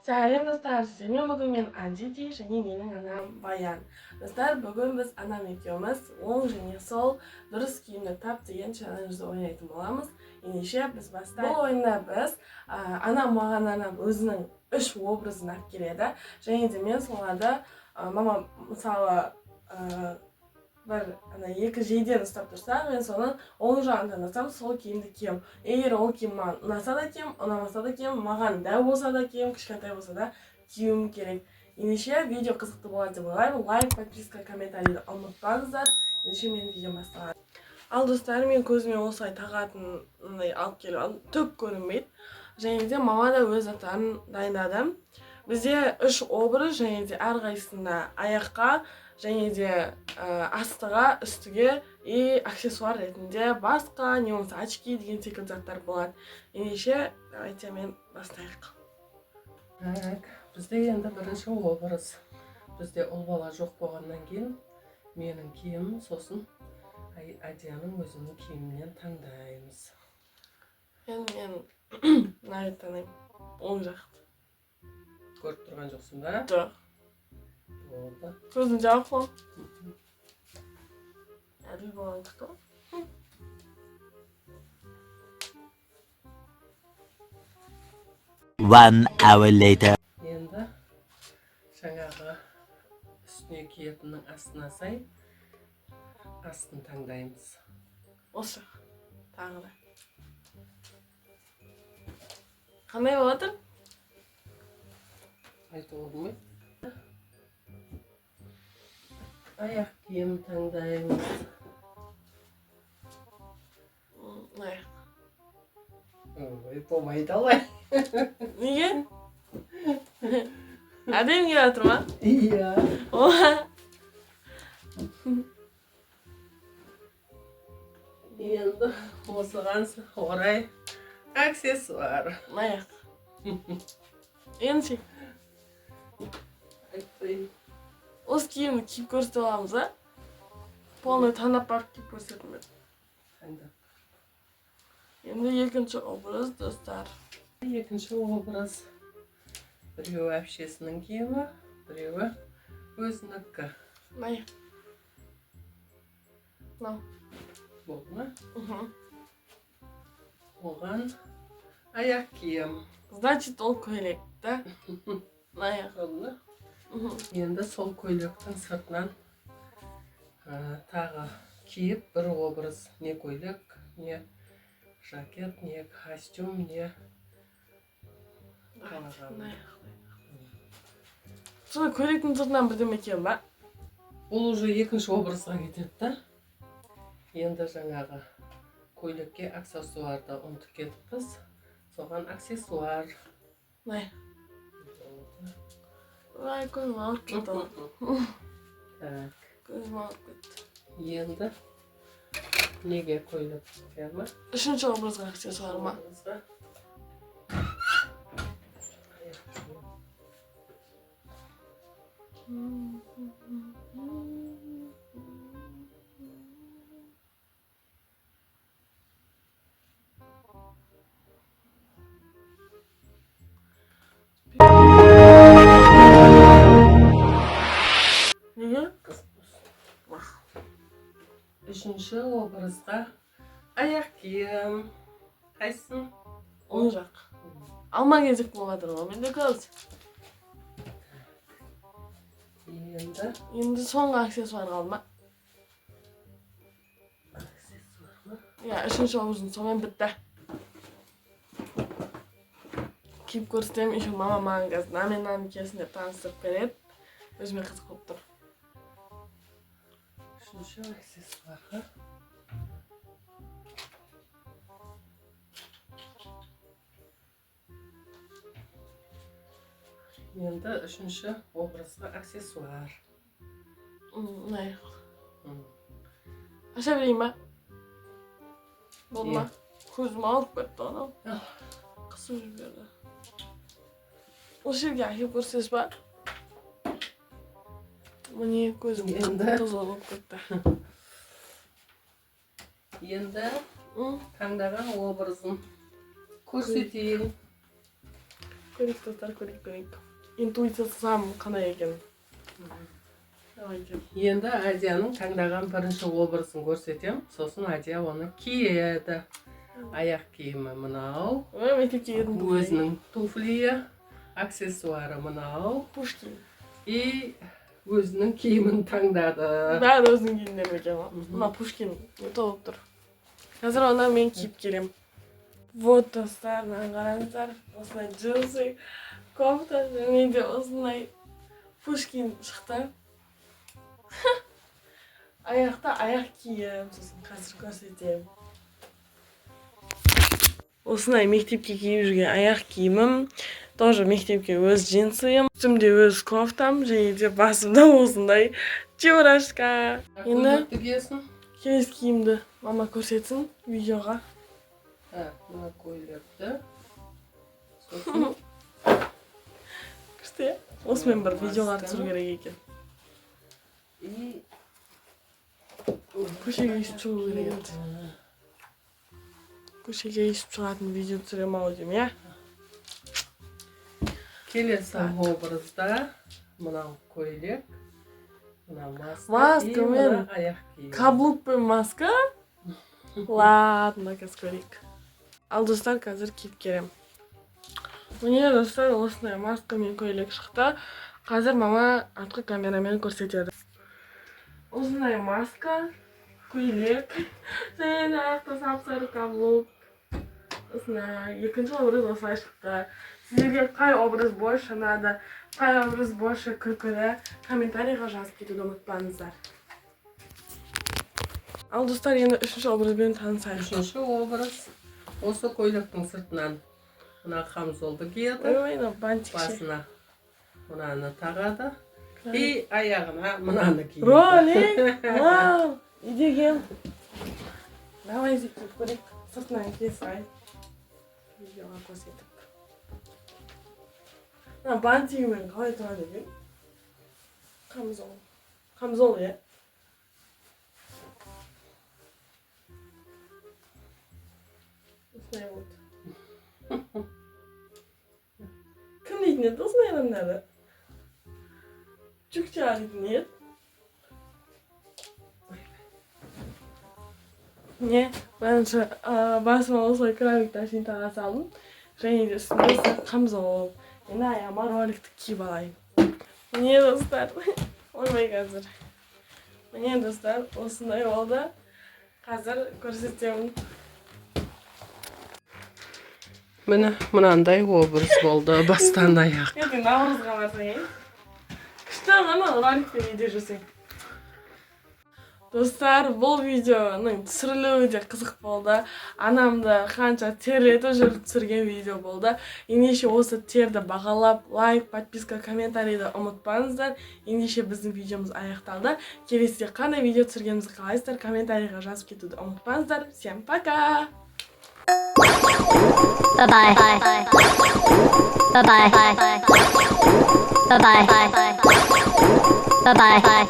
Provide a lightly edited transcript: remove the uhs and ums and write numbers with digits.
Сәлем достар, сіздермен бүгін мен Анжети және менің анам Баян. Достар, бүгін біз анам екеуміз оң және сол дұрыс киімді тап деген челленджді ойнайтын боламыз. Ендеше біз бастайық. Бұл ойында біз анам маған өзінің 3 образын алып келеді. Және де мен соларды мама мысалы екі жейден ұстап тұрса, мен соның оң жағын таңдасам, сол киімді киемін. Егер ол киім маған ұнаса да киемін, ұнамаса да киемін, маған дәу болса да киемін, кішкентай болса да киюім керек. Ендеше видео қызықты болады деп ойлаймын. Лайк, подписка, комментарийді ұмытпаңыздар. Ендеше менің видеом басталады. Ал достар, мен көзіме осылай тағатын алып келіп алдым. Түк көрінбейді. Және де мама да өз заттарын дайындады. Бізде 3 образ, және де әрқайсысында аяққа және де астыға, үстіге аксессуар ретінде басқа, не болмаса очки деген секілді заттар болады. Ендеше, давайте мен бастайық. Так, бізде енді бірінші образ. Бізде ұл бала жоқ болғаннан кейін менің киімім, сосын Адияның өзінің киімінен таңдаймыз. Мен мынаны таңдаймын. Оң жақты. Көріп тұрған жоқсың ба? Жоқ. Болды. Көзін жауып қой. Әділ болғандықты ғой. One hour later. Енді жаңағы үстіне киетіннің астына сай астын таңдаймыз. Осы тағы да. Қандай болады? Айтуға болмайды. Аяқ киім таңдаймыз. Аяқ. Ой, болмайды алай. Неге? Әдемі келіп жатыр ма? Иә. Енді осыған орай аксессуар. Аяқ. Енді Айтпайын. осы киімді киіп көрсетіп аламыз, а? Полный таңдап барып киіп көрсетім беді. Таңдап. Енді екінші образ, достар. Екінші образ. Біреуі әпшесінің киімі, біреуі өзінікі. Аяқ. Мынау. Болды ма? Оған аяқ киім. Значит, ол көйлек, да? Аяқ. Болды. Енді сол көйлектің сыртынан тағы киіп бір образ. Не көйлек, не жакет, не костюм, не қалаған. Сонда көйлектің сыртынан бірдеме кием ба? Бұл уже екінші образға кетеді да. Енді жаңағы көйлекке аксессуарды ұмытып кетіппіз. Соған аксессуар. Ай, көзім алып кетті. Так. Көзім алып кетті. Енді неге көйлек киемі? Үшінші образға аксессуар ма? Неге? Үшінші образға аяқ киім. Қайсың? Оң жақ. Алма кезек болғадыр ғой, менде көз. Енді соңғы аксессуар қалды ма? Аксессуар ма? Я, үшінші образың сонымен бітті. Киіп көрсетемін, еще мама маған қазір мынаны киесің деп таныстырып береді. Өзіме қызық болып тұр. Үшінші аксессуарға енді үшінші образға аксессуар. Аяқ. Аша берейін ба? Болды ма? Көзім алып кетті анау. Қысып жіберді. Осы жерге әкеп көрсетесіз ба? Міне көзім қызыл болып кетті. Енді таңдаған образын көрсетейін. Көрейік достар, көрейік. Интуициясы сам қандай екен. Давайте. Енді Азияның таңдаған бірінші образын көрсетем. Сосын Азия оны киеді. Аяқ киімі мынау. Мектепте киетін туфли. Өзінің туфлиі, аксессуары мынау. Пушкин. И өзінің киімін таңдады. Бәрі өзінің киімдері екен. Мына Пушкин не толып тұр. Қазір оны мен киіп келем. Вот достар, мына қараңыздар. Осындай джинсы, кофта, және де осындай Пушкин шықты. Аяқта аяқ кием, сосын қазір көрсетем. Осындай мектепке киіп жүрген аяқ киімім. Тоже мектепке өз джинсым. Үстімде өз кофтам, және де басымда осындай чебурашка. Енді келесі киімді мама көрсетсін видеоға. Мына көйлекті. Сосын Күшті, осымен бір видеолар түсіру керек екен. и Көшеге есіп шығу керек еді. Көшеге есіп шығатын видео түсірем ау деймін, келесі образда мынау көйлек, мына маска Маска и мен мына аяқ киім. Каблук пен маска? Ладно, қазір көрейік. Ал достар, қазір киіп керем. Міне достар, осындай маска мен көйлек шықты. Қазір мама артқы камерамен көрсетеді. Осындай маска, көйлек, және де аяқта сап-сары каблук. Осындай екінші образ осылай шықты. Сіздерге қай образ больше надо, қай образ больше күлкілі, комментарийға жазып кетуді ұмытпаңыздар. Ал достар, енді үшінші образбен танысайық. Үшінші образ осы көйлектің сыртынан мына қамзолды киеді, Ой, бантик ше. басына мынаны тағады и аяғына мынаны киеді. Ролик! Вау! Идеген. Давай зекет көрейік. Сыртынан кесай. Видеоға көрсетіп. Бантигімен қалай тұрады екен? Қамзол. Қамзол, е? Осындай болды. Кім дейтін еді осындай адамдарды? Жүкча дейтін еді? Не, бірінші басыма осылай крабиктен шейін таға салдым. Және де үстінде қамзол. Енді аяғыма роликті киіп алайын. Міне достар, ойбай қазір. Міне достар, осындай болды. Қазір көрсетемін. Міне мынандай образ болды бастан аяқ. Ертең наурызға барсаң, күшті ғана роликпен үйде жүрсең. Достар, бұл видеоның түсірілуі де қызық болды. Анамды қанша терлетіп жүріп түсірген видео болды. Ендеше осы терді бағалап, лайк, подписка, комментарийді ұмытпаңыздар. Ендеше біздің видеомыз аяқталды. Келесіде қандай видео түсіргенімізді қалайсыздар, комментарийға жазып кетуді ұмытпаңыздар. Всем пока! Bye-bye. Bye-bye. Bye-bye. Bye-bye. Bye-bye.